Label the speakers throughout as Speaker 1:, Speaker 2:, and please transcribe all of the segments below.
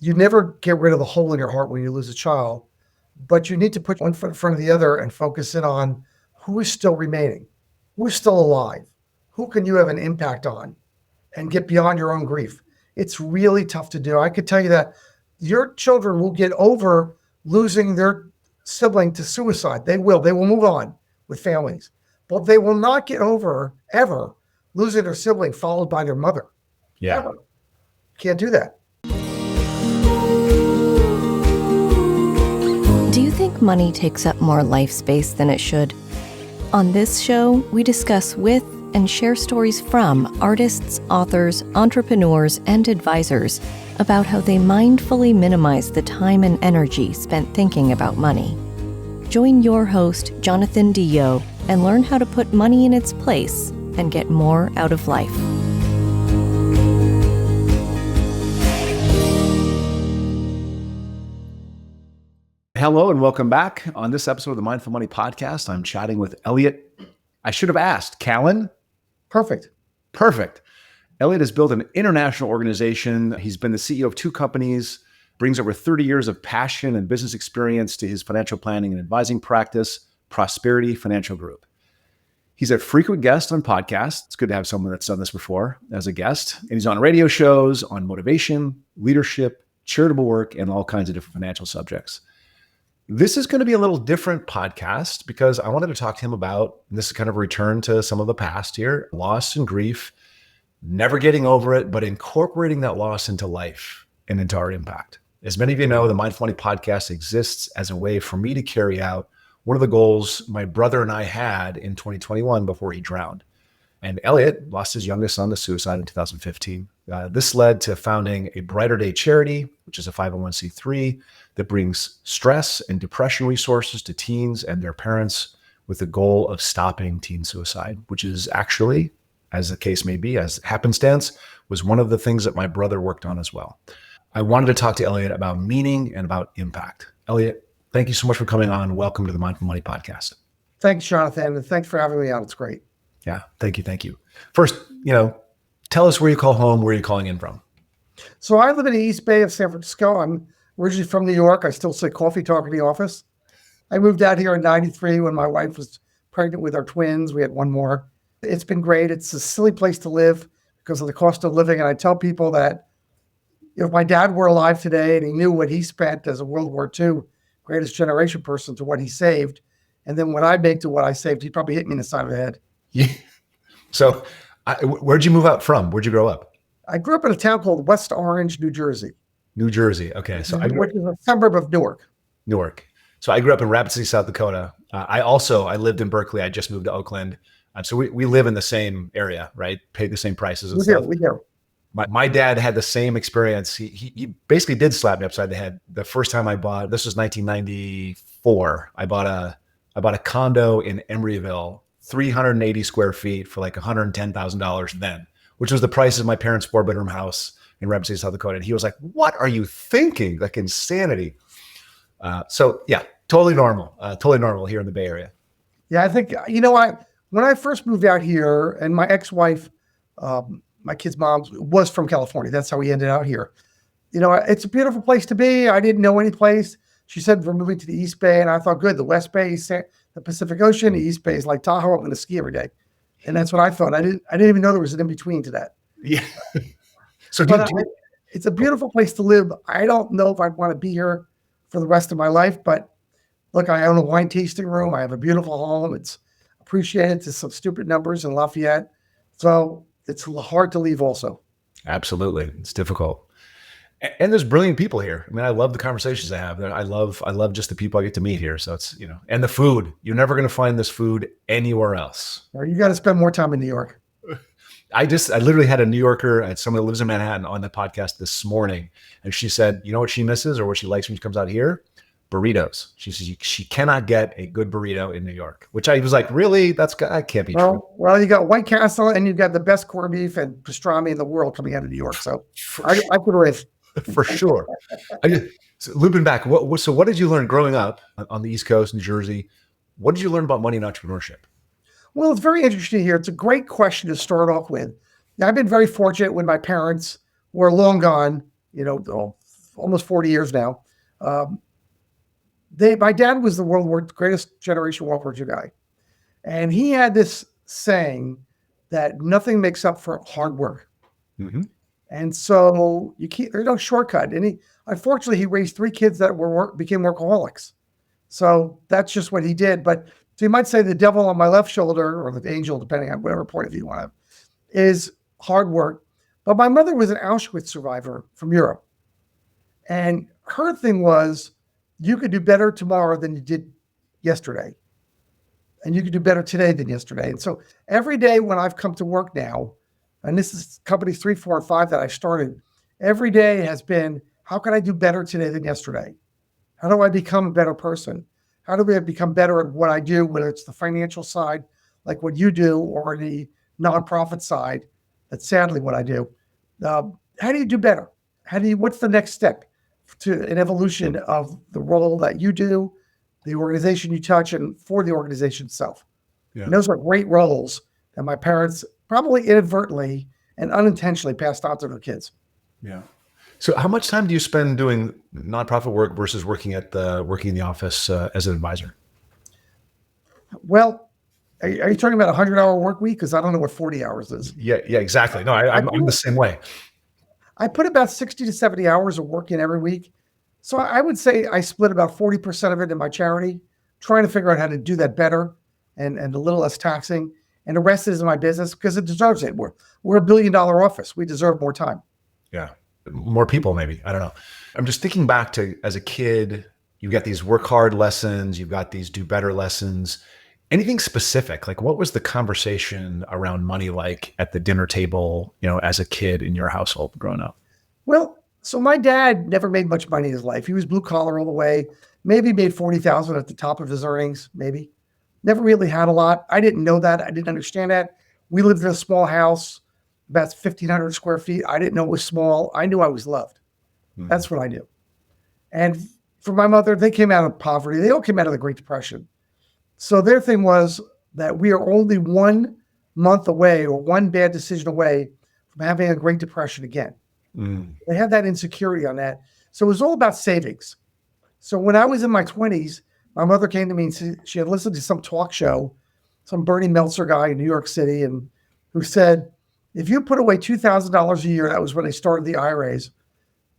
Speaker 1: You never get rid of the hole in your heart when you lose a child, but you need to put one foot in front of the other and focus in on who is still remaining, who is still alive, who can you have an impact on, and get beyond your own grief. It's really tough to do. I could tell you that your children will get over losing their sibling to suicide. They will move on with families, but they will not get over ever losing their sibling followed by their mother.
Speaker 2: Yeah.
Speaker 1: Ever. Can't do that.
Speaker 3: Do you think money takes up more life space than it should? On this show, we discuss with and share stories from artists, authors, entrepreneurs, and advisors about how they mindfully minimize the time and energy spent thinking about money. Join your host, Jonathan Dio, and learn how to put money in its place and get more out of life.
Speaker 2: Hello and welcome back. On this episode of the Mindful Money Podcast, I'm chatting with Elliot. I should have asked, Kallen?
Speaker 1: Perfect.
Speaker 2: Elliot has built an international organization. He's been the CEO of 2 companies, brings over 30 years of passion and business experience to his financial planning and advising practice, Prosperity Financial Group. He's a frequent guest on podcasts. It's good to have someone that's done this before as a guest. And he's on radio shows on motivation, leadership, charitable work, and all kinds of different financial subjects. This is going to be a little different podcast because I wanted to talk to him about, and this is kind of a return to some of the past here, loss and grief, never getting over it, but incorporating that loss into life and into our impact. As many of you know, the Mindful Money Podcast exists as a way for me to carry out one of the goals my brother and I had in 2021 before he drowned. And Elliot lost his youngest son to suicide in 2015. This led to founding a Brighter Day charity, which is a 501c3 that brings stress and depression resources to teens and their parents with the goal of stopping teen suicide, which is actually, as the case may be, as happenstance, was one of the things that my brother worked on as well. I wanted to talk to Elliot about meaning and about impact. Elliot, thank you so much for coming on. Welcome to the Mindful Money Podcast.
Speaker 1: Thanks, Jonathan, and thanks for having me on. It's great.
Speaker 2: Yeah, thank you. First, tell us where you call home, where you're calling in from.
Speaker 1: So I live in the East Bay of San Francisco. I'm originally from New York. I still say coffee talk in the office. I moved out here in 93 when my wife was pregnant with our twins. We had one more. It's been great. It's a silly place to live because of the cost of living. And I tell people that if my dad were alive today and he knew what he spent as a World War II greatest generation person to what he saved, and then what I make to what I saved, he'd probably hit me in the side of the head.
Speaker 2: Yeah. So where'd you move out from? Where'd you grow up?
Speaker 1: I grew up in a town called West Orange, New Jersey.
Speaker 2: New Jersey. Okay. So
Speaker 1: which is a suburb of Newark.
Speaker 2: Newark. So I grew up in Rapid City, South Dakota. I lived in Berkeley. I just moved to Oakland. So we live in the same area, right? Pay the same prices and stuff.
Speaker 1: We do.
Speaker 2: My dad had the same experience. He basically did slap me upside the head. The first time I bought, this was 1994. I bought a condo in Emeryville, 380 square feet for like $110,000 then, which was the price of my parents' 4-bedroom house in Rapid City, South Dakota. And he was like, "What are you thinking? Like insanity." So yeah, totally normal here in the Bay Area.
Speaker 1: Yeah, I think, when I first moved out here and my ex-wife, my kid's mom was from California. That's how we ended out here. It's a beautiful place to be. I didn't know any place. She said we're moving to the East Bay, and I thought, good, the West Bay is the Pacific Ocean, the East Bay is like Tahoe. I'm going to ski every day. And that's what I thought. I didn't even know there was an in-between to that.
Speaker 2: Yeah.
Speaker 1: It's a beautiful place to live. I don't know if I'd want to be here for the rest of my life, but look, I own a wine tasting room. I have a beautiful home. It's appreciated to some stupid numbers in Lafayette. So it's hard to leave also.
Speaker 2: Absolutely. It's difficult. And there's brilliant people here. I mean, I love the conversations I have. I love just the people I get to meet here. So it's, and the food. You're never going to find this food anywhere else.
Speaker 1: Or you got to spend more time in New York.
Speaker 2: I literally had a New Yorker, I had someone that lives in Manhattan on the podcast this morning. And she said, you know what she misses or what she likes when she comes out here? Burritos. She says she cannot get a good burrito in New York, which I was like, really? That can't be true.
Speaker 1: Well, you got White Castle and you've got the best corned beef and pastrami in the world coming out of New York. So I could live.
Speaker 2: For sure. So looping back, what did you learn growing up on the East Coast, New Jersey? What did you learn about money and entrepreneurship?
Speaker 1: Well, it's very interesting here. It's a great question to start off with. Now, I've been very fortunate when my parents were long gone, almost 40 years now. Um, my dad was the greatest generation World War II guy. And he had this saying that nothing makes up for hard work.
Speaker 2: Mm-hmm.
Speaker 1: And so there's no shortcut. And unfortunately, he raised three kids that became workaholics. So that's just what he did. But so you might say the devil on my left shoulder, or the angel, depending on whatever point of view you want to have, is hard work. But my mother was an Auschwitz survivor from Europe. And her thing was, you could do better tomorrow than you did yesterday. And you could do better today than yesterday. And so every day when I've come to work now, and this is companies 3, 4, and 5 that I started, every day has been, how can I do better today than yesterday? How do I become a better person? How do we become better at what I do, whether it's the financial side, like what you do, or the nonprofit side, that's sadly what I do. How do you do better? What's the next step to an evolution of the role that you do, the organization you touch, and for the organization itself?
Speaker 2: Yeah.
Speaker 1: And those are great roles that my parents probably inadvertently and unintentionally passed on to their kids.
Speaker 2: Yeah. So how much time do you spend doing nonprofit work versus working in the office as an advisor?
Speaker 1: Well, are you talking about a 100-hour work week? Because I don't know what 40 hours is.
Speaker 2: Yeah, exactly. No, I'm the same way.
Speaker 1: I put about 60 to 70 hours of work in every week. So I would say I split about 40% of it in my charity, trying to figure out how to do that better and a little less taxing. And the rest is in my business because it deserves it. We're a $1 billion office. We deserve more time.
Speaker 2: Yeah. More people, maybe. I don't know. I'm just thinking back to as a kid, you've got these work hard lessons, you've got these do better lessons. Anything specific? Like what was the conversation around money like at the dinner table, as a kid in your household growing up?
Speaker 1: Well, so my dad never made much money in his life. He was blue collar all the way. Maybe made $40,000 at the top of his earnings, maybe. Never really had a lot. I didn't know that. I didn't understand that. We lived in a small house, about 1,500 square feet. I didn't know it was small. I knew I was loved. Mm-hmm. That's what I knew. And for my mother, they came out of poverty. They all came out of the Great Depression. So their thing was that we are only 1 month away or one bad decision away from having a Great Depression again. Mm. They had that insecurity on that. So it was all about savings. So when I was in my 20s, my mother came to me and she had listened to some talk show, some Bernie Meltzer guy in New York City, and who said, if you put away $2,000 a year, that was when they started the IRAs,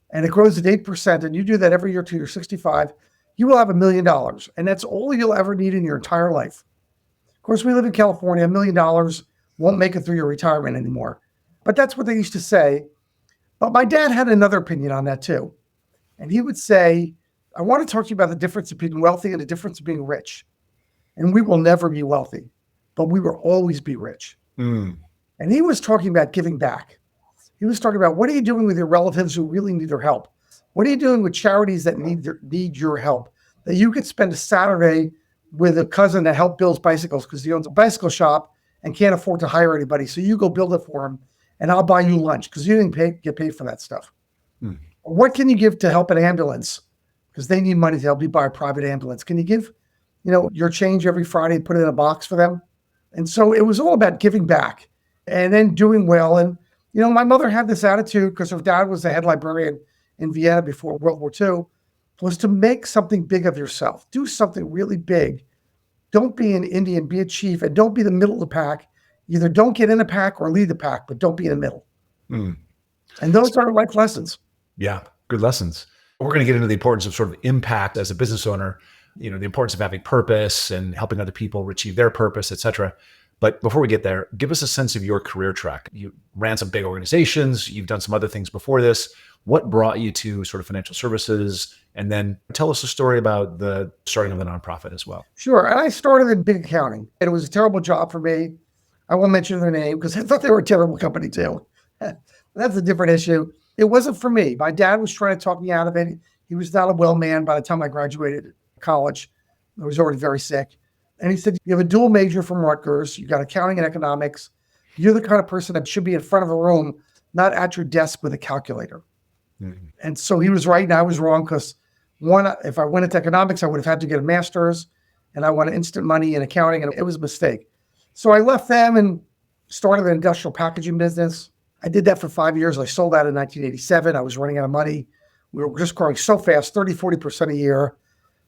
Speaker 1: and it grows at 8%, and you do that every year till you're 65, you will have $1 million. And that's all you'll ever need in your entire life. Of course, we live in California. $1 million won't make it through your retirement anymore. But that's what they used to say. But my dad had another opinion on that too. And he would say, I want to talk to you about the difference between wealthy and the difference of being rich. And we will never be wealthy, but we will always be rich. Mm. And he was talking about giving back. He was talking about, what are you doing with your relatives who really need their help? What are you doing with charities that need your help? That you could spend a Saturday with a cousin that helped builds bicycles because he owns a bicycle shop and can't afford to hire anybody. So you go build it for him and I'll buy you lunch because you didn't get paid for that stuff. Mm. What can you give to help an ambulance? Because they need money to help you buy a private ambulance. Can you give, your change every Friday and put it in a box for them? And so it was all about giving back and then doing well. And, my mother had this attitude because her dad was the head librarian in Vienna before World War II, was to make something big of yourself. Do something really big. Don't be an Indian, be a chief, and don't be the middle of the pack. Either don't get in the pack or lead the pack, but don't be in the middle. Mm. And those are life lessons.
Speaker 2: Yeah, good lessons. We're going to get into the importance of sort of impact as a business owner, the importance of having purpose and helping other people achieve their purpose, et cetera. But before we get there, give us a sense of your career track. You ran some big organizations. You've done some other things before this. What brought you to sort of financial services? And then tell us a story about the starting of the nonprofit as well.
Speaker 1: Sure. And I started in big accounting. And it was a terrible job for me. I won't mention their name because I thought they were a terrible company too. That's a different issue. It wasn't for me. My dad was trying to talk me out of it. He was not a well man by the time I graduated college. I was already very sick. And he said, you have a dual major from Rutgers. You got accounting and economics. You're the kind of person that should be in front of a room, not at your desk with a calculator. Mm-hmm. And so he was right and I was wrong because if I went into economics, I would have had to get a master's and I wanted instant money in accounting and it was a mistake. So I left them and started an industrial packaging business. I did that for 5 years. I sold that in 1987. I was running out of money. We were just growing so fast, 30, 40% a year,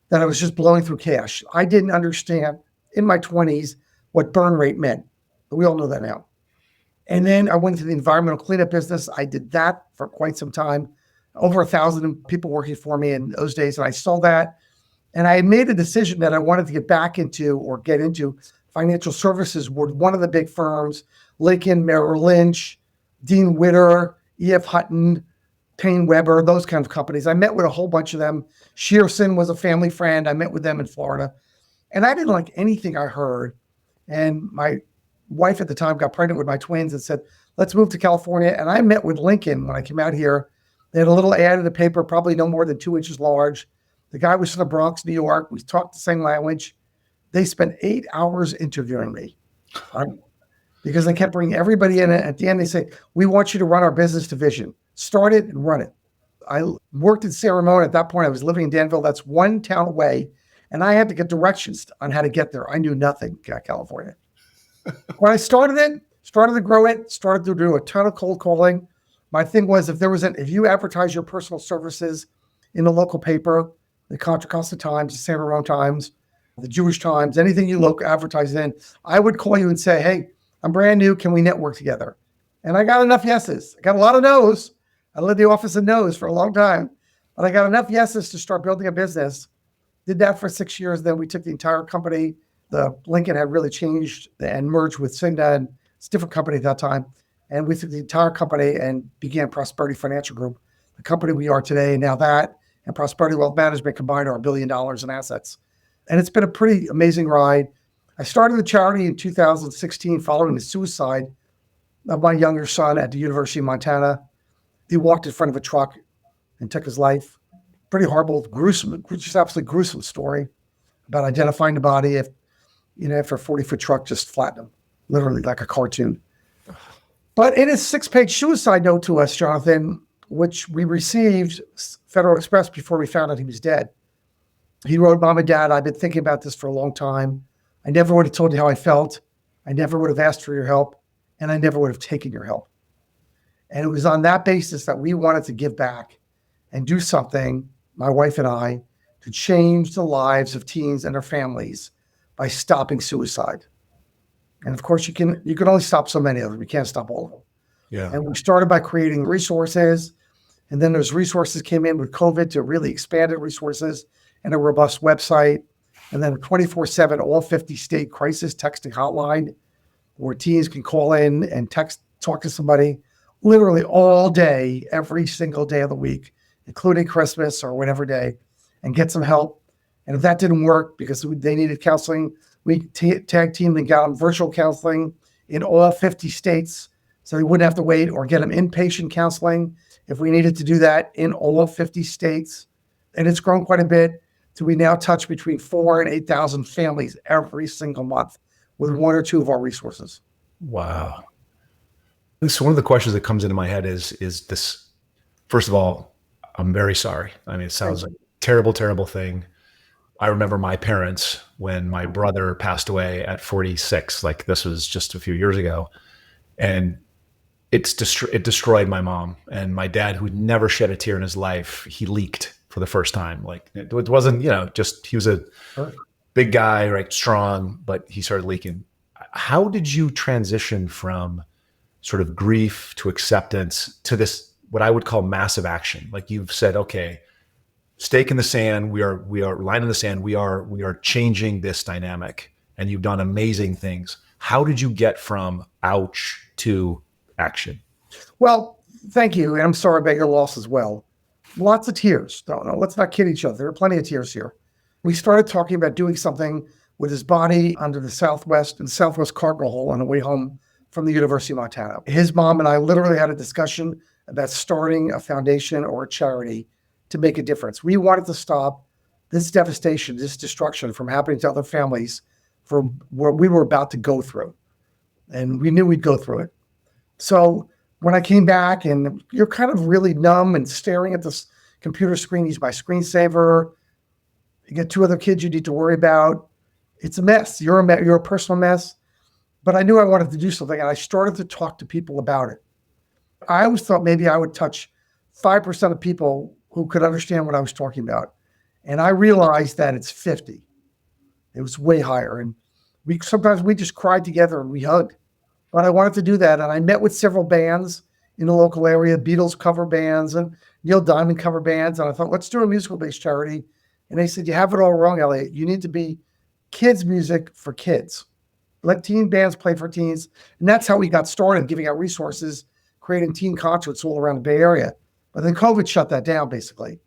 Speaker 1: that I was just blowing through cash. I didn't understand in my 20s what burn rate meant. But we all know that now. And then I went into the environmental cleanup business. I did that for quite some time, over 1,000 people working for me in those days. And I saw that. And I made a decision that I wanted to get back into or get into financial services with one of the big firms, Lincoln, Merrill Lynch, Dean Witter, E.F. Hutton, Payne Weber, those kind of companies. I met with a whole bunch of them. Shearson was a family friend. I met with them in Florida. And I didn't like anything I heard. And my wife at the time got pregnant with my twins and said, let's move to California. And I met with Lincoln when I came out here. They had a little ad in the paper, probably no more than 2 inches large. The guy was from the Bronx, New York. We talked the same language. They spent 8 hours interviewing me because they kept bringing everybody in. At the end, they say, we want you to run our business division. Start it and run it. I worked in San Ramon. At that point, I was living in Danville. That's one town away. And I had to get directions on how to get there. I knew nothing about California. When I started to grow it, started to do a ton of cold calling. My thing was, if you advertise your personal services in the local paper, the Contra Costa Times, the San Ramon Times, the Jewish Times, anything you local advertise in, I would call you and say, hey, I'm brand new. Can we network together? And I got enough yeses. I got a lot of no's. I led the office of no's for a long time, but I got enough yeses to start building a business. Did that for 6 years. Then we took the entire company. The Lincoln had really changed and merged with Cinda, and it's a different company at that time. And we took the entire company and began Prosperity Financial Group, the company we are today. Now that and Prosperity Wealth Management combined are $1 billion in assets. And it's been a pretty amazing ride. I started the charity in 2016 following the suicide of my younger son at the University of Montana. He walked in front of a truck and took his life. Pretty horrible, gruesome, just absolutely gruesome story about identifying the body after a 40-foot truck just flattened him, literally like a cartoon. But in his 6-page suicide note to us, Jonathan, which we received Federal Express before we found out he was dead, he wrote, Mom and Dad, I've been thinking about this for a long time. I never would have told you how I felt. I never would have asked for your help, and I never would have taken your help. And it was on that basis that we wanted to give back and do something, my wife and I, to change the lives of teens and their families by stopping suicide. And of course, you can only stop so many of them. You can't stop all of them.
Speaker 2: Yeah.
Speaker 1: And we started by creating resources. And then those resources came in with COVID to really expand resources and a robust website. And then a 24/7, all 50 state crisis texting hotline where teens can call in and talk to somebody literally all day, every single day of the week, including Christmas or whatever day, and get some help. And if that didn't work because they needed counseling, we tag teamed and got them virtual counseling in all 50 states so they wouldn't have to wait, or get them inpatient counseling if we needed to do that in all 50 states. And it's grown quite a bit. So we now touch between 4,000 and 8,000 families every single month with one or two of our resources.
Speaker 2: Wow. So one of the questions that comes into my head is this, first of all, I'm very sorry. I mean, it sounds like a terrible, terrible thing. I remember my parents when my brother passed away at 46, like this was just a few years ago. And it destroyed my mom, and my dad, who'd never shed a tear in his life, he leaked for the first time. Like it wasn't, just, he was a big guy, right? Strong, but he started leaking. How did you transition from sort of grief to acceptance to this, what I would call massive action? Like you've said, okay, stake in the sand. We are line in the sand. We are changing this dynamic, and you've done amazing things. How did you get from ouch to action?
Speaker 1: Well, thank you. And I'm sorry about your loss as well. Lots of tears. No, let's not kid each other. There are plenty of tears here. We started talking about doing something with his body under the Southwest cargo hole on the way home from the University of Montana. His mom and I literally had a discussion about starting a foundation or a charity to make a difference. We wanted to stop this devastation, this destruction from happening to other families from what we were about to go through. And we knew we'd go through it. So when I came back, and you're kind of really numb and staring at this computer screen, use my screensaver, you get two other kids you need to worry about. It's a mess. You're a personal mess. But I knew I wanted to do something, and I started to talk to people about it. I always thought maybe I would touch 5% of people who could understand what I was talking about. And I realized that it's 50. It was way higher. And sometimes we just cried together and we hugged. But I wanted to do that. And I met with several bands in the local area, Beatles cover bands and Neil Diamond cover bands. And I thought, let's do a musical-based charity. And they said, you have it all wrong, Elliot. You need to be kids' music for kids. Let teen bands play for teens. And that's how we got started, giving out resources, creating teen concerts all around the Bay Area. But then COVID shut that down, basically.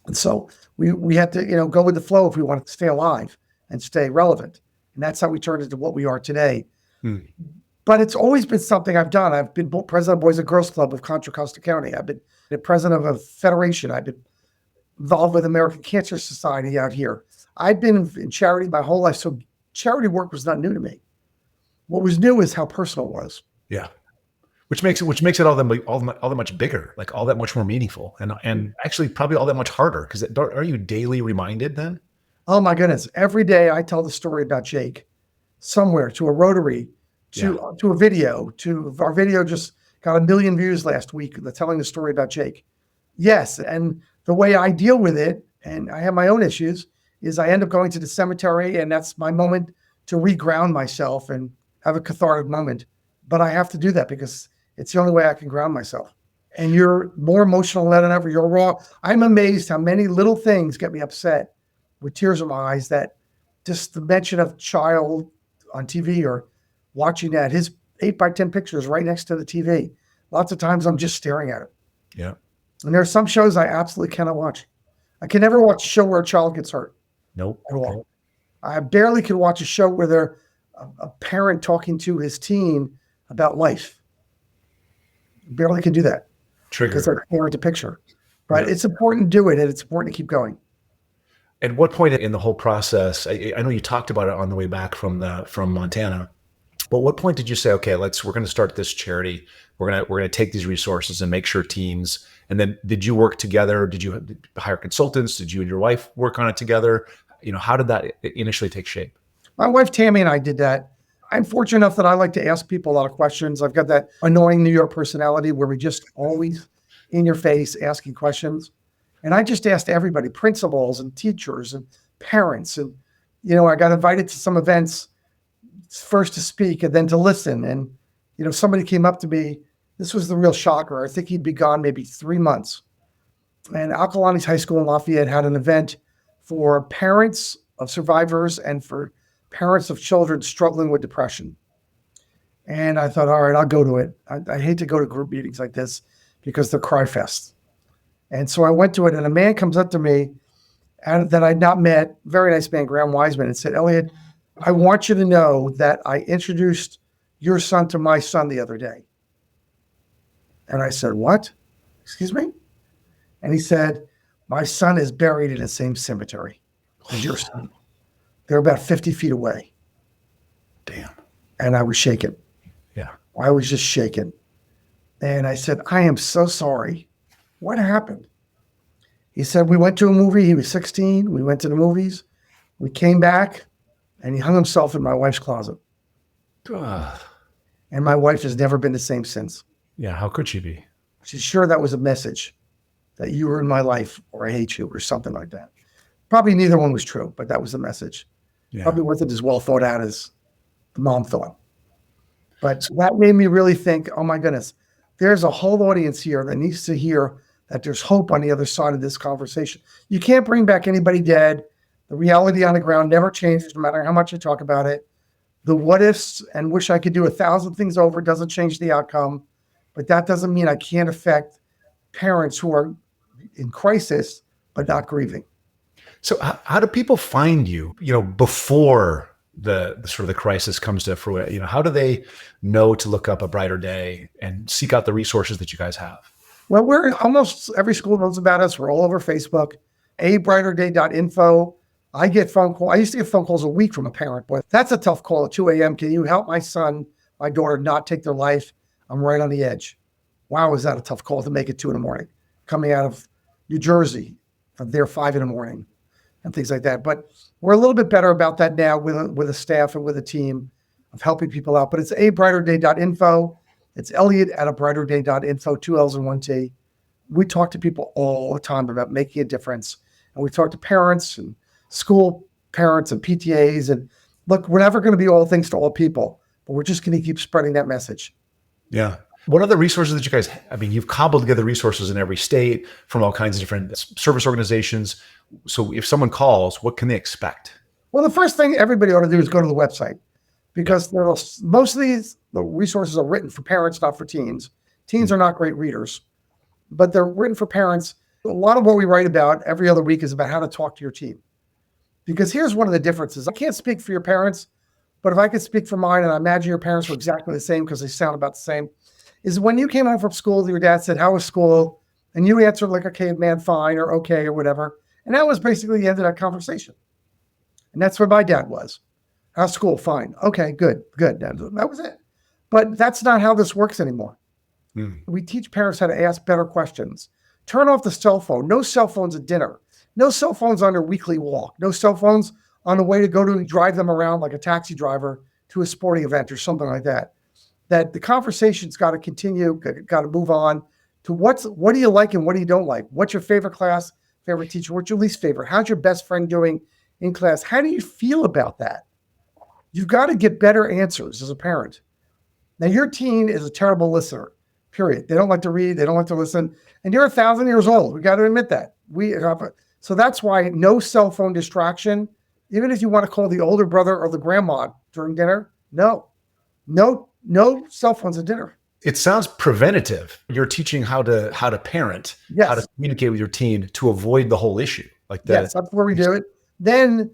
Speaker 1: And so we had to, go with the flow if we wanted to stay alive and stay relevant. And that's how we turned into what we are today. But it's always been something I've done. I've been president of Boys and Girls Club of Contra Costa County. I've been the president of a federation. I've been involved with American Cancer Society out here. I've been in charity my whole life. So charity work was not new to me. What was new is how personal it was.
Speaker 4: Yeah. Which makes it all that much bigger, like all that much more meaningful, and actually probably all that much harder, because are you daily reminded then?
Speaker 1: Oh my goodness! Every day I tell the story about Jake, somewhere to a Rotary, to a video. To our video just got 1 million views last week. Telling the story about Jake. Yes, and the way I deal with it, and I have my own issues, is I end up going to the cemetery, and that's my moment to reground myself and have a cathartic moment. But I have to do that because it's the only way I can ground myself. And you're more emotional than ever. You're raw. I'm amazed how many little things get me upset with tears in my eyes, that just the mention of child on TV or watching that, his 8x10 pictures right next to the TV. Lots of times I'm just staring at it.
Speaker 4: Yeah.
Speaker 1: And there are some shows I absolutely cannot watch. I can never watch a show where a child gets hurt.
Speaker 4: Nope.
Speaker 1: At all. I barely can watch a show where they're a parent talking to his teen about life. Barely can do that.
Speaker 4: Trigger.
Speaker 1: Because they're comparing to picture. But it's important to do it, and it's important to keep going.
Speaker 4: At what point in the whole process, I know you talked about it on the way back from Montana, but what point did you say, okay, we're going to start this charity. We're going to take these resources and make sure teens. And then did you work together? Did you hire consultants? Did you and your wife work on it together? How did that initially take shape?
Speaker 1: My wife, Tammy, and I did that. I'm fortunate enough that I like to ask people a lot of questions. I've got that annoying New York personality where we just always in your face asking questions. And I just asked everybody, principals and teachers and parents. And, I got invited to some events first to speak and then to listen. And, somebody came up to me. This was the real shocker. I think he'd be gone maybe 3 months. And Alkalani's High School in Lafayette had an event for parents of survivors and for parents of children struggling with depression. And I thought, all right, I'll go to it. I hate to go to group meetings like this because they're cry fest. And so I went to it, and a man comes up to me that I'd not met, very nice man, Graham Wiseman, and said, Elliot, I want you to know that I introduced your son to my son the other day. And I said, what? Excuse me? And he said, my son is buried in the same cemetery as your son. They're about 50 feet away.
Speaker 4: Damn.
Speaker 1: And I was shaken.
Speaker 4: Yeah.
Speaker 1: I was just shaken. And I said, I am so sorry. What happened? He said, we went to a movie. He was 16. We went to the movies. We came back, and he hung himself in my wife's closet. And my wife has never been the same since.
Speaker 4: Yeah, how could she be?
Speaker 1: She's sure that was a message, that you were in my life, or I hate you, or something like that. Probably neither one was true, but that was the message.
Speaker 4: Yeah.
Speaker 1: Probably wasn't as well thought out as the mom thought. But that made me really think, oh my goodness, there's a whole audience here that needs to hear that there's hope on the other side of this conversation. You can't bring back anybody dead. The reality on the ground never changes, no matter how much you talk about it. The what ifs and wish I could do 1,000 things over doesn't change the outcome. But that doesn't mean I can't affect parents who are in crisis, but not grieving.
Speaker 4: So how do people find you, before the sort of the crisis comes to fruition? How do they know to look up A Brighter Day and seek out the resources that you guys have?
Speaker 1: Well, we're almost every school knows about us. We're all over Facebook, abrighterday.info. I get phone calls. I used to get phone calls a week from a parent, but that's a tough call at 2 a.m. Can you help my son, my daughter not take their life? I'm right on the edge. Wow, is that a tough call to make at 2 a.m. coming out of New Jersey from there 5 a.m. and things like that. But we're a little bit better about that now with a staff and with a team of helping people out. But it's abrighterday.info. It's Elliot at abrighterday.info, 2 L's and 1 T. We talk to people all the time about making a difference. And we talk to parents and school parents and PTAs. And look, we're never going to be all things to all people, but we're just going to keep spreading that message.
Speaker 4: Yeah. What other resources that you guys, I mean, you've cobbled together resources in every state from all kinds of different service organizations. So if someone calls, what can they expect?
Speaker 1: Well, the first thing everybody ought to do is go to the website, because most of the resources are written for parents, not for teens. Teens are not great readers, but they're written for parents. A lot of what we write about every other week is about how to talk to your teen. Because here's one of the differences. I can't speak for your parents, but if I could speak for mine, and I imagine your parents were exactly the same because they sound about the same, is when you came home from school, your dad said, "How was school?" And you answered like, "Okay, man, fine," or "Okay," or whatever. And that was basically the end of that conversation. And that's where my dad was. "How's school?" "Fine." "Okay, good. That was it. But that's not how this works anymore. We teach parents how to ask better questions. Turn off the cell phone. No cell phones at dinner. No cell phones on their weekly walk. No cell phones on the way to go to drive them around like a taxi driver to a sporting event or something like that. That the conversation's got to continue, got to move on to what do you like and what do you don't like? What's your favorite class, favorite teacher? What's your least favorite? How's your best friend doing in class? How do you feel about that? You've got to get better answers as a parent. Now, your teen is a terrible listener, period. They don't like to read. They don't like to listen. And you're 1,000 years old. We got to admit that. So that's why no cell phone distraction, even if you want to call the older brother or the grandma during dinner. No cell phones at dinner.
Speaker 4: It sounds preventative. You're teaching how to parent,
Speaker 1: Yes.
Speaker 4: how to communicate with your teen to avoid the whole issue. Like that.
Speaker 1: Yes, that's where we do it. Then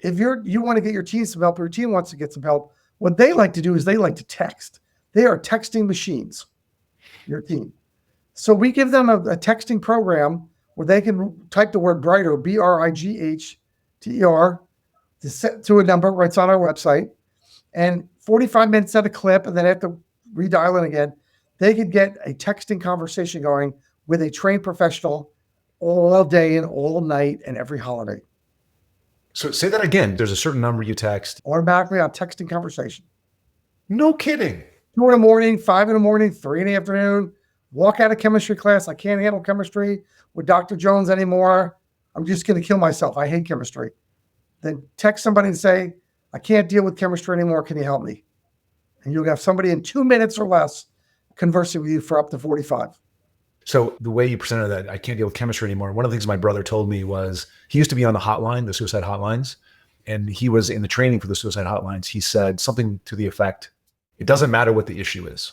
Speaker 1: if you want to get your teen some help, or your teen wants to get some help, what they like to do is they like to text. They are texting machines, your teen. So we give them a texting program where they can type the word brighter, BRIGHTER, to a number. It's on our website. And 45 minutes at a clip, and then have to redial in again. They could get a texting conversation going with a trained professional all day and all night and every holiday.
Speaker 4: So say that again. There's a certain number you text.
Speaker 1: Automatically on texting conversation.
Speaker 4: No kidding.
Speaker 1: 2 in the morning, 5 in the morning, 3 in the afternoon. Walk out of chemistry class. I can't handle chemistry with Dr. Jones anymore. I'm just going to kill myself. I hate chemistry. Then text somebody and say, "I can't deal with chemistry anymore. Can you help me?" And you'll have somebody in 2 minutes or less conversing with you for up to 45.
Speaker 4: So the way you presented that, I can't deal with chemistry anymore. One of the things my brother told me was he used to be on the hotline, the suicide hotlines, and he was in the training for the suicide hotlines. He said something to the effect, it doesn't matter what the issue is.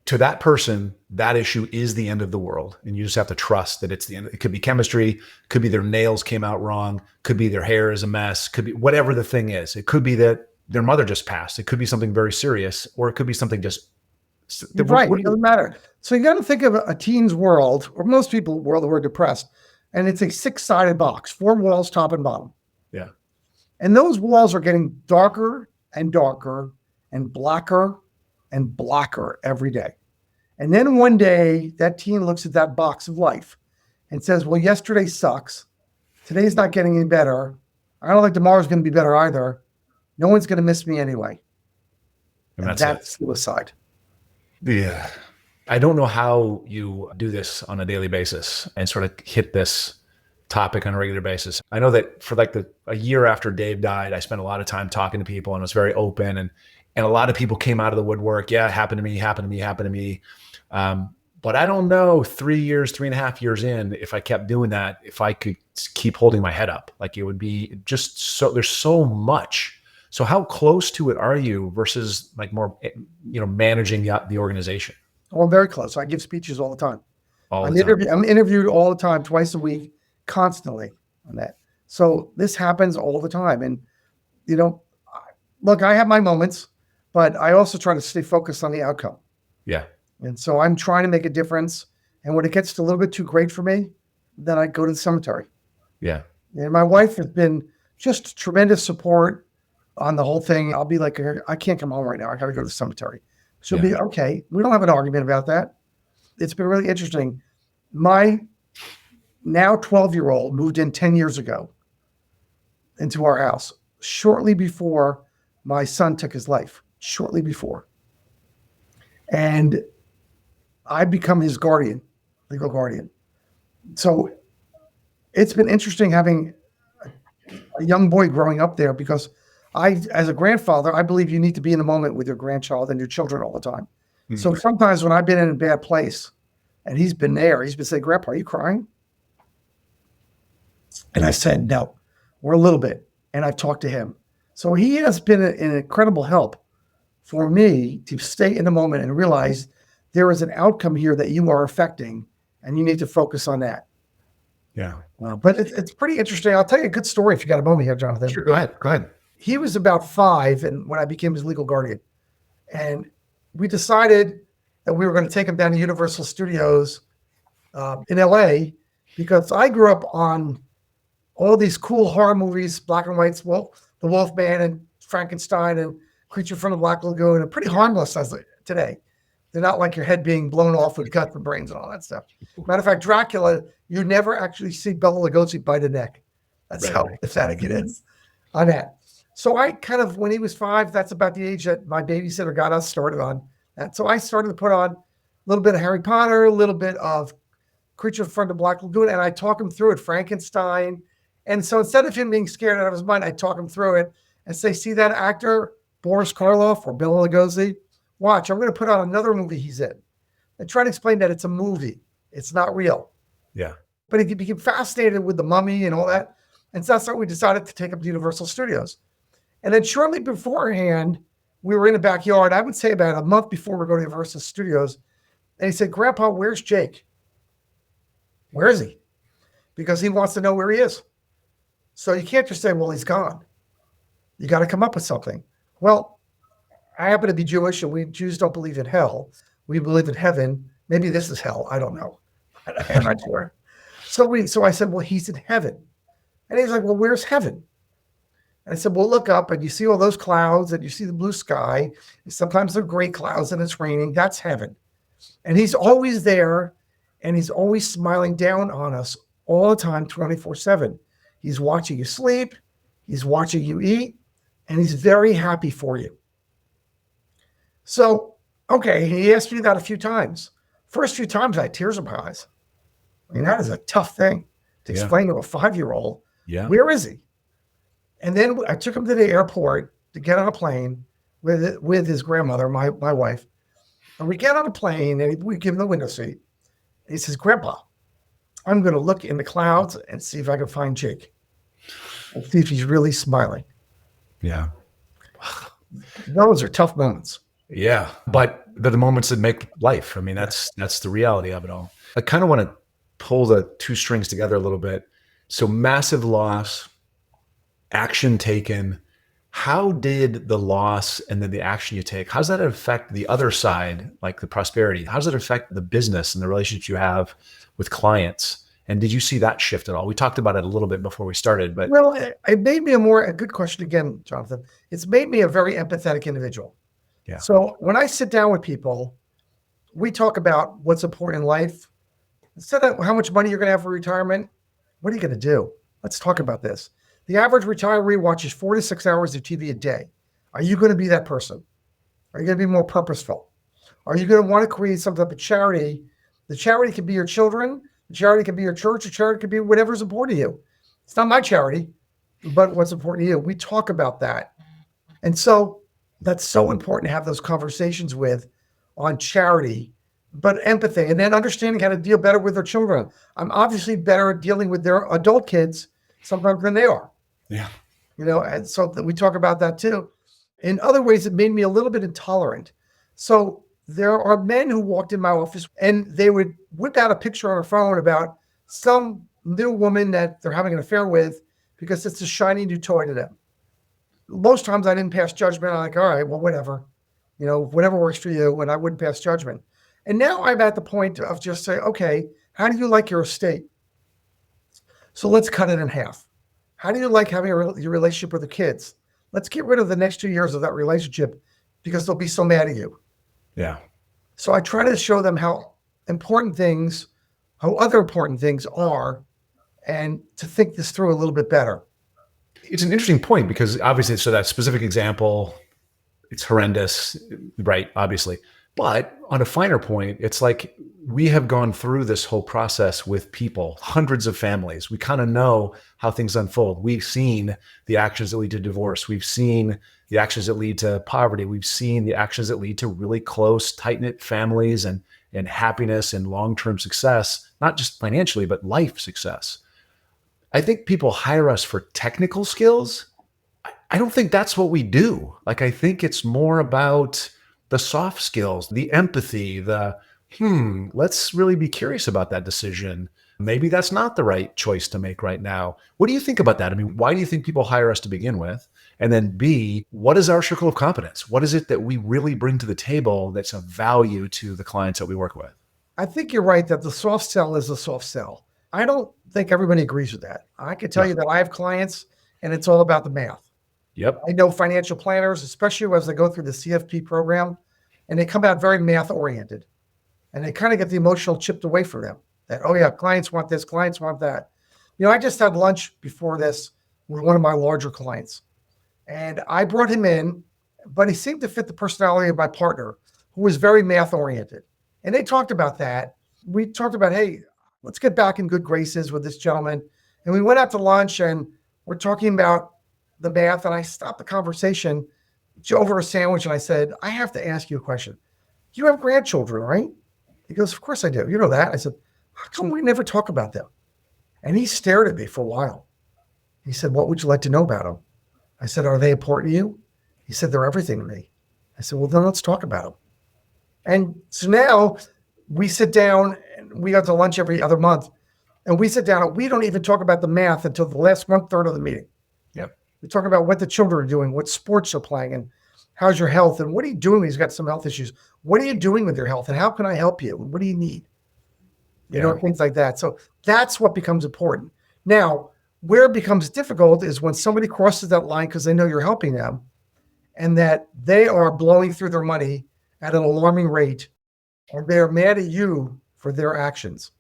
Speaker 4: To that person, that issue is the end of the world. And you just have to trust that it's the end. It could be chemistry, could be their nails came out wrong, could be their hair is a mess, could be whatever the thing is. It could be that their mother just passed. It could be something very serious, or it could be something just
Speaker 1: Right. It doesn't matter. So you got to think of a teen's world, or most people's world who are depressed, and it's a 6-sided box, 4 walls, top and bottom.
Speaker 4: Yeah.
Speaker 1: And those walls are getting darker and darker and blacker every day. And then one day that teen looks at that box of life and says, "Well, yesterday sucks. Today's not getting any better. I don't think tomorrow's going to be better either. No one's going to miss me anyway." And that's suicide.
Speaker 4: Yeah. I don't know how you do this on a daily basis and sort of hit this topic on a regular basis. I know that for like a year after Dave died, I spent a lot of time talking to people and was very open, and a lot of people came out of the woodwork. "Yeah, it happened to me. But I don't know, 3.5 years in, if I kept doing that, if I could keep holding my head up. Like it would be just so, there's so much. So how close to it are you versus like more, managing the organization?
Speaker 1: Oh, I'm very close. I give speeches all the time.
Speaker 4: All the time.
Speaker 1: I'm interviewed all the time, twice a week, constantly on that. So this happens all the time. And, look, I have my moments, but I also try to stay focused on the outcome.
Speaker 4: Yeah.
Speaker 1: And so I'm trying to make a difference. And when it gets a little bit too great for me, then I go to the cemetery.
Speaker 4: Yeah.
Speaker 1: And my wife has been just tremendous support on the whole thing. I'll be like, "I can't come home right now. I got to go to the cemetery." She'll be, "Okay." We don't have an argument about that. It's been really interesting. My now 12-year-old moved in 10 years ago into our house, shortly before my son took his life, shortly before. And I become his guardian, legal guardian. So it's been interesting having a young boy growing up there because as a grandfather, I believe you need to be in the moment with your grandchild and your children all the time. So sometimes when I've been in a bad place and he's been there, he's been saying, Grandpa, are you crying? And I said, no, we're a little bit. And I've talked to him. So he has been an incredible help for me to stay in the moment and realize there is an outcome here that you are affecting and you need to focus on that.
Speaker 4: Yeah.
Speaker 1: But it's pretty interesting. I'll tell you a good story if you got a moment here, Jonathan.
Speaker 4: Sure. Go ahead. Go ahead.
Speaker 1: He was about 5 and when I became his legal guardian. And we decided that we were going to take him down to Universal Studios in LA because I grew up on all these cool horror movies, black and whites, well, The Wolfman and Frankenstein and Creature from the Black Lagoon, and pretty harmless as today. They're not like your head being blown off with guts and brains and all that stuff. Matter of fact, Dracula, you never actually see Bela Lugosi bite a neck. That's how pathetic it is on that. So I kind of, when he was 5, that's about the age that my babysitter got us started on that. So I started to put on a little bit of Harry Potter, a little bit of Creature from the Black Lagoon, and I talk him through it, Frankenstein. And so instead of him being scared out of his mind, I talk him through it and say, see that actor, Boris Karloff or Bela Lugosi? Watch, I'm going to put on another movie he's in and try to explain that it's a movie. It's not real.
Speaker 4: Yeah.
Speaker 1: But he became fascinated with the mummy and all that. And so that's why we decided to take him to Universal Studios. And then shortly beforehand, we were in the backyard, I would say about a month before we go to Universal Studios. And he said, Grandpa, where's Jake? Where is he? Because he wants to know where he is. So you can't just say, well, he's gone. You got to come up with something. Well, I happen to be Jewish, and we Jews don't believe in hell. We believe in heaven. Maybe this is hell. I don't know. I'm not sure. So I said, well, he's in heaven. And he's like, well, where's heaven? And I said, well, look up and you see all those clouds and you see the blue sky. Sometimes they're gray clouds and it's raining. That's heaven. And he's always there and he's always smiling down on us all the time, 24/7. He's watching you sleep. He's watching you eat. And he's very happy for you. So, okay, he asked me that a few times. First few times I had tears in my eyes. I mean, that is a tough thing to explain to a 5-year-old.
Speaker 4: Yeah.
Speaker 1: Where is he? And then I took him to the airport to get on a plane with his grandmother, my wife. And we get on a plane and we give him the window seat. He says, Grandpa, I'm going to look in the clouds and see if I can find Jake and see if he's really smiling.
Speaker 4: Yeah.
Speaker 1: Those are tough moments.
Speaker 4: Yeah. But they're the moments that make life. I mean, that's the reality of it all. I kind of want to pull the two strings together a little bit. So massive loss, action taken. How did the loss and then the action you take, how does that affect the other side, like the prosperity? How does it affect the business and the relationships you have with clients? And did you see that shift at all? We talked about it a little bit before we started, but.
Speaker 1: Well, it made me a good question again, Jonathan. It's made me a very empathetic individual.
Speaker 4: Yeah.
Speaker 1: So when I sit down with people, we talk about what's important in life. Instead of how much money you're going to have for retirement, what are you going to do? Let's talk about this. The average retiree watches 4 to 6 hours of TV a day. Are you going to be that person? Are you going to be more purposeful? Are you going to want to create some type of charity? The charity can be your children. The charity can be your church. The charity can be whatever's important to you. It's not my charity, but what's important to you. We talk about that. And so that's so important to have those conversations on charity, but empathy, and then understanding how to deal better with their children. I'm obviously better at dealing with their adult kids sometimes than they are.
Speaker 4: Yeah.
Speaker 1: And so we talk about that too. In other ways, it made me a little bit intolerant. So there are men who walked in my office and they would whip out a picture on their phone about some new woman that they're having an affair with because it's a shiny new toy to them. Most times I didn't pass judgment. I'm like, all right, well, whatever, whatever works for you. And I wouldn't pass judgment. And now I'm at the point of just saying, okay, how do you like your estate? So let's cut it in half. How do you like having your relationship with the kids? Let's get rid of the next 2 years of that relationship because they'll be so mad at you.
Speaker 4: Yeah.
Speaker 1: So I try to show them how other important things are, and to think this through a little bit better.
Speaker 4: It's an interesting point because obviously, so that specific example, it's horrendous, right? Obviously. But on a finer point, it's like we have gone through this whole process with people, hundreds of families. We kind of know how things unfold. We've seen the actions that lead to divorce. We've seen the actions that lead to poverty. We've seen the actions that lead to really close, tight-knit families and happiness and long-term success, not just financially, but life success. I think people hire us for technical skills. I don't think that's what we do. Like, I think it's more about the soft skills, the empathy, let's really be curious about that decision. Maybe that's not the right choice to make right now. What do you think about that? I mean, why do you think people hire us to begin with? And then B, what is our circle of competence? What is it that we really bring to the table that's of value to the clients that we work with?
Speaker 1: I think you're right that the soft sell is a soft sell. I don't think everybody agrees with that. I can tell you that I have clients and it's all about the math.
Speaker 4: Yep.
Speaker 1: I know financial planners, especially as they go through the CFP program, and they come out very math oriented. And they kind of get the emotional chipped away from them that, oh yeah, clients want this, clients want that. I just had lunch before this with one of my larger clients. And I brought him in, but he seemed to fit the personality of my partner, who was very math oriented. And they talked about that. We talked about, hey, let's get back in good graces with this gentleman. And we went out to lunch and we're talking about the math. And I stopped the conversation over a sandwich. And I said, I have to ask you a question. You have grandchildren, right? He goes, of course I do. You know that. I said, how come we never talk about them? And he stared at me for a while. He said, what would you like to know about them? I said, are they important to you? He said, they're everything to me. I said, well, then let's talk about them. And so now we sit down and we go to lunch every other month and we sit down and we don't even talk about the math until the last 1/3 of the meeting.
Speaker 4: Yep.
Speaker 1: We talk about what the children are doing, what sports are playing, and how's your health, and what are you doing when he's got some health issues? What are you doing with your health, and how can I help you? What do you need? Things like that. So that's what becomes important. Now, where it becomes difficult is when somebody crosses that line because they know you're helping them and that they are blowing through their money at an alarming rate, and they're mad at you for their actions.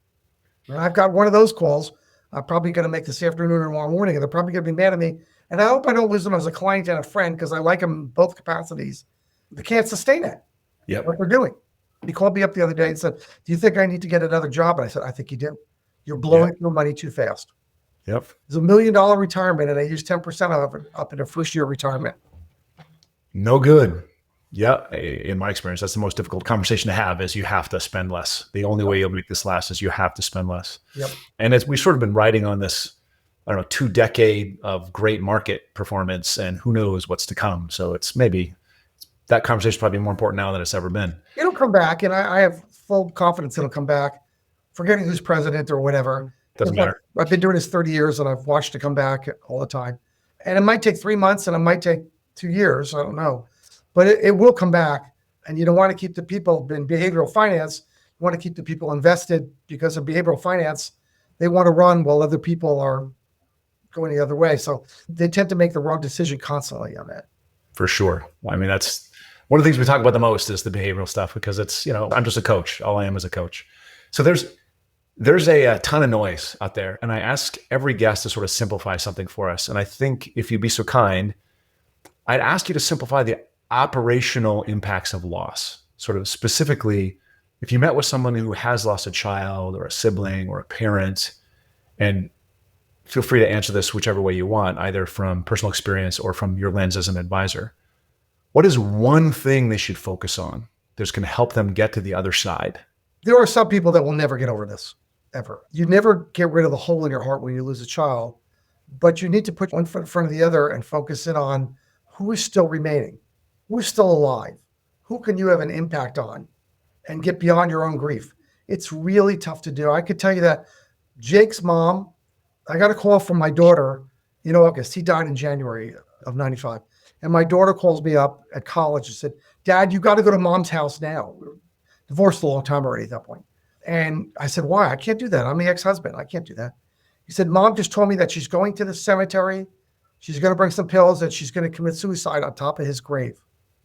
Speaker 1: And I've got one of those calls. I'm probably going to make this afternoon or tomorrow morning, and they're probably going to be mad at me. And I hope I don't lose them as a client and a friend because I like them in both capacities. They can't sustain it.
Speaker 4: Yep.
Speaker 1: What they're doing. He called me up the other day and said, do you think I need to get another job? And I said, I think you do. You're blowing through money too fast.
Speaker 4: Yep.
Speaker 1: There's $1 million retirement, and they use 10% of it up in their first year retirement.
Speaker 4: No good. Yeah. In my experience, that's the most difficult conversation to have is you have to spend less. The only way you'll make this last is you have to spend less.
Speaker 1: Yep.
Speaker 4: And as we've sort of been riding on this, 2 decade of great market performance, and who knows what's to come. So it's maybe that conversation is probably more important now than it's ever been.
Speaker 1: It'll come back, and I have full confidence it'll come back. Forgetting who's president or whatever.
Speaker 4: Doesn't matter.
Speaker 1: I've been doing this 30 years, and I've watched it come back all the time. And it might take 3 months, and it might take 2 years. I don't know. But it will come back. And you don't want to keep the people in behavioral finance. You want to keep the people invested because of behavioral finance. They want to run while other people are going the other way. So they tend to make the wrong decision constantly on that.
Speaker 4: For sure. I mean, that's one of the things we talk about the most is the behavioral stuff because it's, I'm just a coach. All I am is a coach. So there's a ton of noise out there. And I ask every guest to sort of simplify something for us. And I think if you'd be so kind, I'd ask you to simplify the operational impacts of loss. Sort of specifically, if you met with someone who has lost a child or a sibling or a parent, and feel free to answer this whichever way you want, either from personal experience or from your lens as an advisor. What is one thing they should focus on that's going to help them get to the other side?
Speaker 1: There are some people that will never get over this, ever. You never get rid of the hole in your heart when you lose a child, but you need to put one foot in front of the other and focus in on who is still remaining, who is still alive, who can you have an impact on, and get beyond your own grief. It's really tough to do. I could tell you that Jake's mom, I got a call from my daughter, August. He died in January of 95. And my daughter calls me up at college and said, Dad, you got to go to Mom's house now. We were divorced a long time already at that point. And I said, why? I can't do that. I'm the ex-husband. I can't do that. He said, Mom just told me that she's going to the cemetery. She's going to bring some pills and she's going to commit suicide on top of his grave.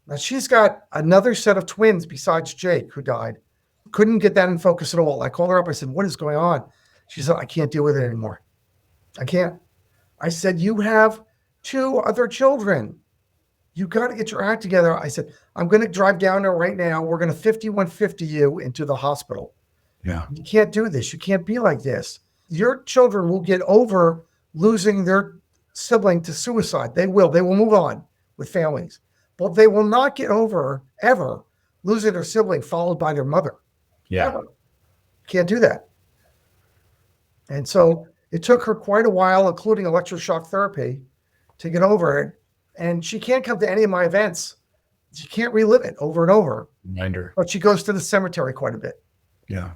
Speaker 1: Now she's got another set of twins besides Jake who died. Couldn't get that in focus at all. I called her up. I said, what is going on? She said, I can't deal with it anymore. I can't. I said, you have 2 other children. You got to get your act together. I said, I'm going to drive down there right now. We're going to 5150 you into the hospital.
Speaker 2: Yeah.
Speaker 1: You can't do this. You can't be like this. Your children will get over losing their sibling to suicide. They will. They will move on with families. But they will not get over, ever, losing their sibling followed by their mother.
Speaker 4: Yeah.
Speaker 1: Ever. Can't do that. And so it took her quite a while, including electroshock therapy, to get over it. And she can't come to any of my events. She can't relive it over and over.
Speaker 4: Reminder.
Speaker 1: But she goes to the cemetery quite a bit.
Speaker 4: Yeah.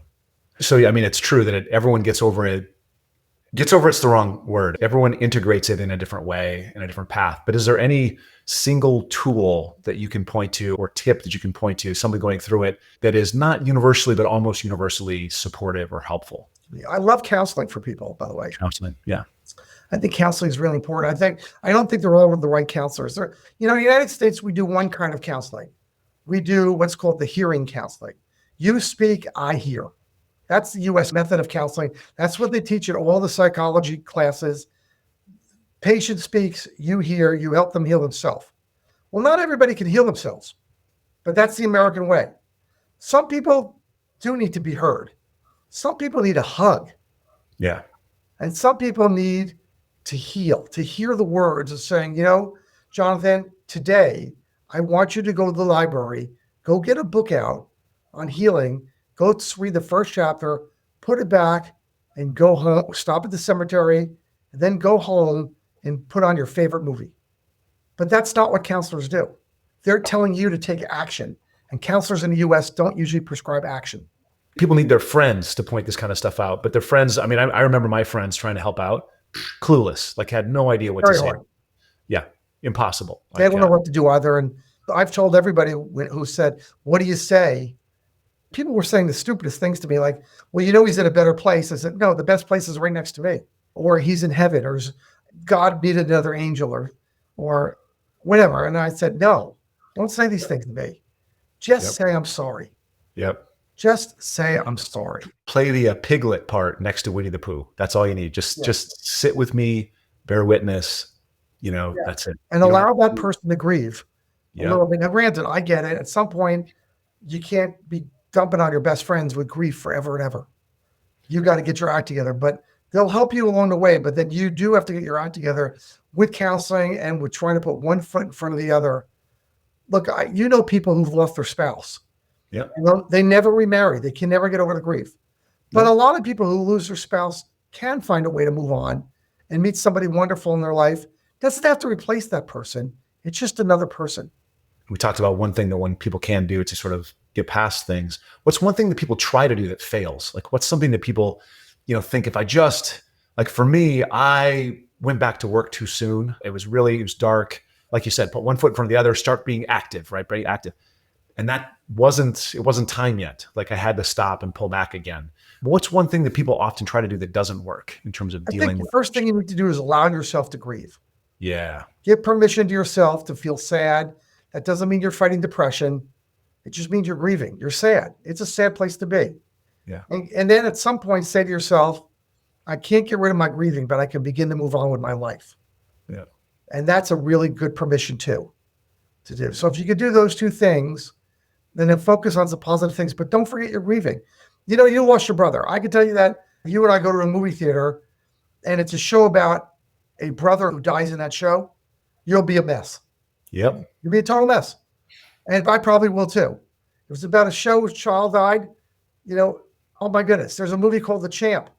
Speaker 4: So, yeah, I mean, it's true that everyone gets over it. Gets over it's the wrong word. Everyone integrates it in a different way, in a different path. But is there any single tool that you can point to or tip that you can point to, somebody going through it that is not universally, but almost universally supportive or helpful?
Speaker 1: I love counseling for people, by the way.
Speaker 4: Counseling. Yeah.
Speaker 1: I think counseling is really important. I don't think they're all the right counselors. In the United States, we do one kind of counseling. We do what's called the hearing counseling. You speak, I hear. That's the US method of counseling. That's what they teach in all the psychology classes. Patient speaks, you hear, you help them heal themselves. Well, not everybody can heal themselves, but that's the American way. Some people do need to be heard. Some people need a hug.
Speaker 4: Yeah.
Speaker 1: And some people need to heal, to hear the words of saying, Jonathan, today, I want you to go to the library, go get a book out on healing, go read the first chapter, put it back, and go home, stop at the cemetery, and then go home and put on your favorite movie. But that's not what counselors do. They're telling you to take action. And counselors in the US don't usually prescribe action.
Speaker 4: People need their friends to point this kind of stuff out. But their friends, I mean, I remember my friends trying to help out, clueless, like had no idea what
Speaker 1: Very
Speaker 4: to say.
Speaker 1: hard.
Speaker 4: Yeah, impossible.
Speaker 1: They don't know what to do either. And I've told everybody who said, what do you say? People were saying the stupidest things to me, like, well, he's in a better place. I said, no, the best place is right next to me. Or he's in heaven, or God needed another angel, or whatever. And I said, no, don't say these things to me. Just say I'm sorry.
Speaker 4: Yep.
Speaker 1: Just say I'm sorry.
Speaker 4: Play the Piglet part next to Winnie the Pooh. That's all you need. Just sit with me, bear witness. That's it.
Speaker 1: And allow that person to grieve a
Speaker 4: Yeah.
Speaker 1: little bit. Now, granted, I get it. At some point, you can't be dumping on your best friends with grief forever and ever. You got to get your act together, but they'll help you along the way. But then you do have to get your act together with counseling and with trying to put one foot in front of the other. Look, people who've lost their spouse.
Speaker 4: Yeah.
Speaker 1: They never remarry. They can never get over the grief. But a lot of people who lose their spouse can find a way to move on and meet somebody wonderful in their life. Doesn't have to replace that person. It's just another person.
Speaker 4: We talked about one thing that when people can do to sort of get past things. What's one thing that people try to do that fails? Like, what's something that people, think if I just, like for me, I went back to work too soon. It was dark. Like you said, put one foot in front of the other, start being active, right? Very active. And it wasn't time yet. Like I had to stop and pull back again. What's one thing that people often try to do that doesn't work in terms of dealing with?
Speaker 1: The first thing you need to do is allow yourself to grieve.
Speaker 4: Yeah.
Speaker 1: Give permission to yourself to feel sad. That doesn't mean you're fighting depression. It just means you're grieving. You're sad. It's a sad place to be.
Speaker 4: Yeah.
Speaker 1: And then at some point say to yourself, I can't get rid of my grieving, but I can begin to move on with my life.
Speaker 4: Yeah.
Speaker 1: And that's a really good permission to do. So if you could do those two things, then focus on some positive things, but don't forget you're grieving. You lost your brother. I can tell you that you and I go to a movie theater and it's a show about a brother who dies in that show, you'll be a mess.
Speaker 4: Yep.
Speaker 1: You'll be a total mess. And I probably will too. It was about a show whose child died. Oh my goodness. There's a movie called The Champ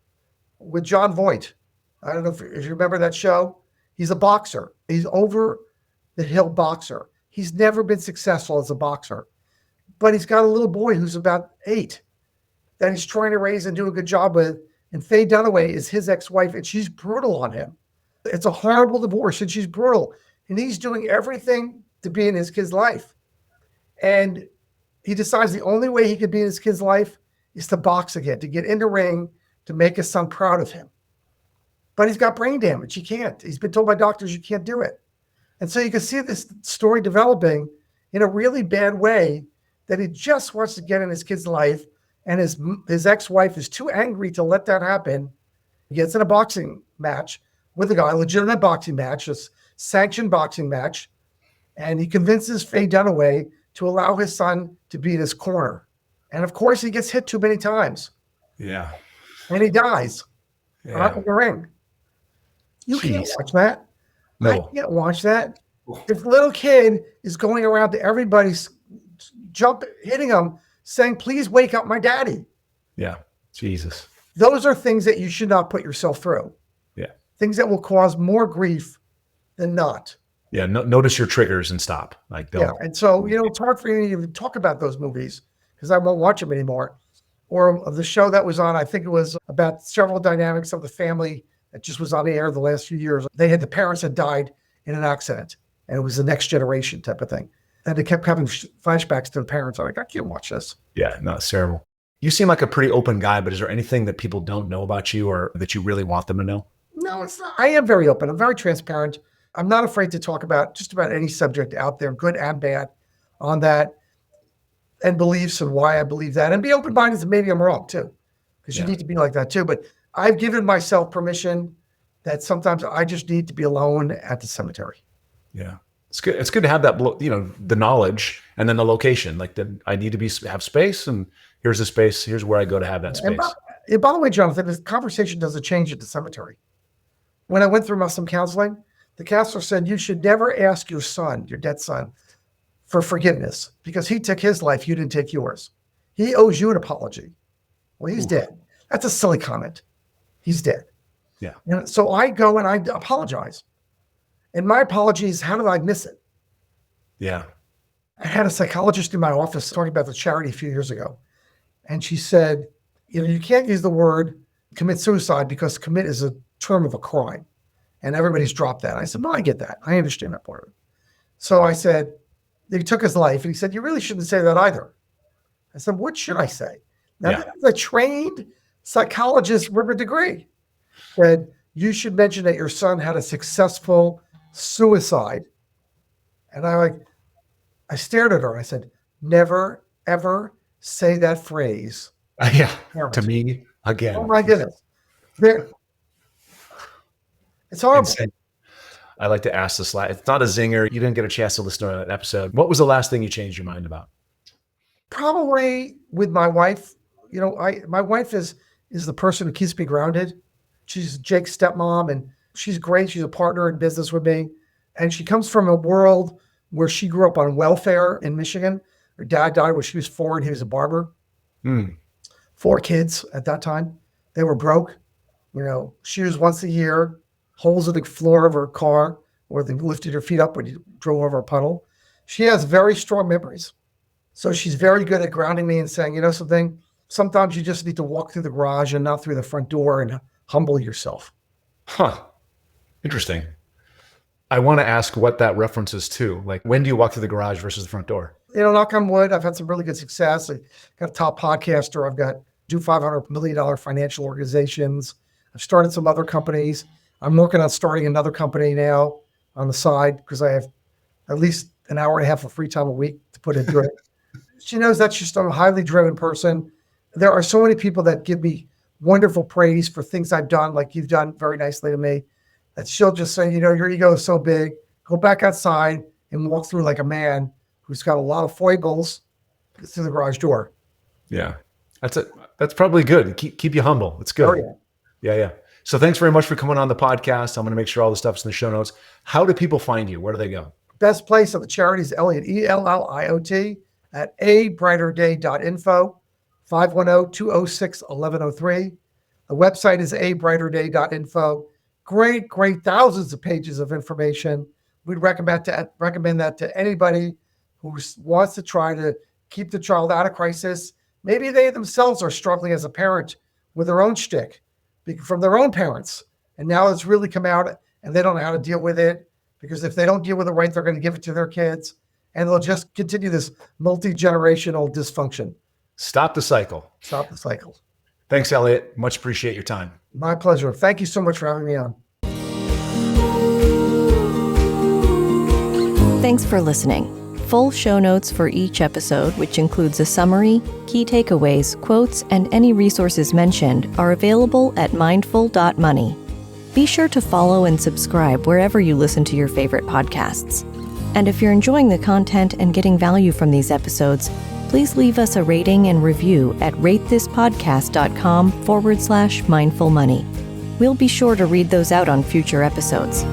Speaker 1: with John Voight. I don't know if you remember that show. He's a boxer. He's over the hill boxer. He's never been successful as a boxer, but he's got a little boy who's about 8 that he's trying to raise and do a good job with. And Faye Dunaway is his ex-wife, and she's brutal on him. It's a horrible divorce, and she's brutal. And he's doing everything to be in his kid's life. And he decides the only way he could be in his kid's life is to box again, to get in the ring, to make his son proud of him. But he's got brain damage. He can't. He's been told by doctors you can't do it. And so you can see this story developing in a really bad way, that he just wants to get in his kid's life, and his ex-wife is too angry to let that happen. He gets in a boxing match with a guy, a legitimate boxing match, a sanctioned boxing match, And he convinces Faye Dunaway to allow his son to be in his corner. And of course, he gets hit too many times.
Speaker 4: Yeah.
Speaker 1: And he dies out
Speaker 4: Yeah.
Speaker 1: in the ring. You can't
Speaker 4: Jeez.
Speaker 1: watch that. I
Speaker 4: No.
Speaker 1: can't watch that. This little kid is going around to everybody's hitting him, saying, please wake up my daddy.
Speaker 4: Yeah. Jesus.
Speaker 1: Those are things that you should not put yourself through.
Speaker 4: Yeah.
Speaker 1: Things that will cause more grief than not.
Speaker 4: Yeah. Notice your triggers and stop. Like, don't.
Speaker 1: Yeah. And so, it's hard for you to even talk about those movies because I won't watch them anymore. Or of the show that was on, I think it was about several dynamics of the family that just was on the air the last few years. The parents had died in an accident, and it was the next generation type of thing. And they kept having flashbacks to the parents. I'm like, I can't watch this.
Speaker 4: Yeah. No, it's terrible. You seem like a pretty open guy, but is there anything that people don't know about you or that you really want them to know?
Speaker 1: No, it's not. I am very open. I'm very transparent. I'm not afraid to talk about just about any subject out there, good and bad, on that, and beliefs and why I believe that, and be open-minded that maybe I'm wrong too, because you need to be like that too. But I've given myself permission that sometimes I just need to be alone at the cemetery.
Speaker 4: Yeah. It's good. It's good to have that, the knowledge and then the location. Like, I need to have space, and here's the space. Here's where I go to have that space.
Speaker 1: And by the way, Jonathan, this conversation doesn't change at the cemetery. When I went through some counseling, the counselor said, you should never ask your son, your dead son, for forgiveness because he took his life. You didn't take yours. He owes you an apology. Well, he's dead. That's a silly comment. He's dead.
Speaker 4: Yeah.
Speaker 1: And so I go and I apologize. And my apology is, how did I miss it?
Speaker 4: Yeah.
Speaker 1: I had a psychologist in my office talking about the charity a few years ago. And she said, you can't use the word commit suicide because commit is a term of a crime. And everybody's dropped that. I said, no, I get that. I understand that part of it. So I said, he took his life. And he said, you really shouldn't say that either. I said, what should I say? Now, that's a trained psychologist with a degree. Said, you should mention that your son had a successful suicide. And I stared at her. I said, never, ever say that phrase.
Speaker 4: Yeah. To me again.
Speaker 1: Oh my goodness. It's horrible.
Speaker 4: Insane. I like to ask this. It's not a zinger. You didn't get a chance to listen to an episode. What was the last thing you changed your mind about?
Speaker 1: Probably with my wife. My wife is the person who keeps me grounded. She's Jake's stepmom, and she's great. She's a partner in business with me. And she comes from a world where she grew up on welfare in Michigan. Her dad died when she was 4 and he was a barber. 4 kids at that time. They were broke. She was once a year, holes in the floor of her car where they lifted her feet up when you drove over a puddle. She has very strong memories. So she's very good at grounding me and saying, something, sometimes you just need to walk through the garage and not through the front door and humble yourself.
Speaker 4: Huh. Interesting. I want to ask what that references to. Like, when do you walk through the garage versus the front door?
Speaker 1: Knock on wood, I've had some really good success. I got a top podcaster. I've got $500 million financial organizations. I've started some other companies. I'm working on starting another company now on the side because I have at least an hour and a half of free time a week to put into it. She knows that she's a highly driven person. There are so many people that give me wonderful praise for things I've done, like you've done very nicely to me, that she'll just say, your ego is so big. Go back outside and walk through like a man who's got a lot of foibles through the garage door.
Speaker 4: Yeah. That's probably good. Keep you humble. It's good.
Speaker 1: Oh, yeah.
Speaker 4: Yeah. So thanks very much for coming on the podcast. I'm going to make sure all the stuff's in the show notes. How do people find you? Where do they go?
Speaker 1: Best place on the charity is Elliot, Elliot, at abrighterday.info, 510-206-1103. The website is abrighterday.info. Great, thousands of pages of information. We'd recommend that to anybody who wants to try to keep the child out of crisis. Maybe they themselves are struggling as a parent with their own shtick from their own parents. And now it's really come out and they don't know how to deal with it, because if they don't deal with it right, they're going to give it to their kids and they'll just continue this multi-generational dysfunction.
Speaker 4: Stop the cycle.
Speaker 1: Stop the cycle.
Speaker 4: Thanks, Elliot. Much appreciate your time.
Speaker 1: My pleasure. Thank you so much for having me on.
Speaker 3: Thanks for listening. Full show notes for each episode, which includes a summary, key takeaways, quotes, and any resources mentioned, are available at mindful.money. Be sure to follow and subscribe wherever you listen to your favorite podcasts. And if you're enjoying the content and getting value from these episodes, please leave us a rating and review at ratethispodcast.com/mindful money. We'll be sure to read those out on future episodes.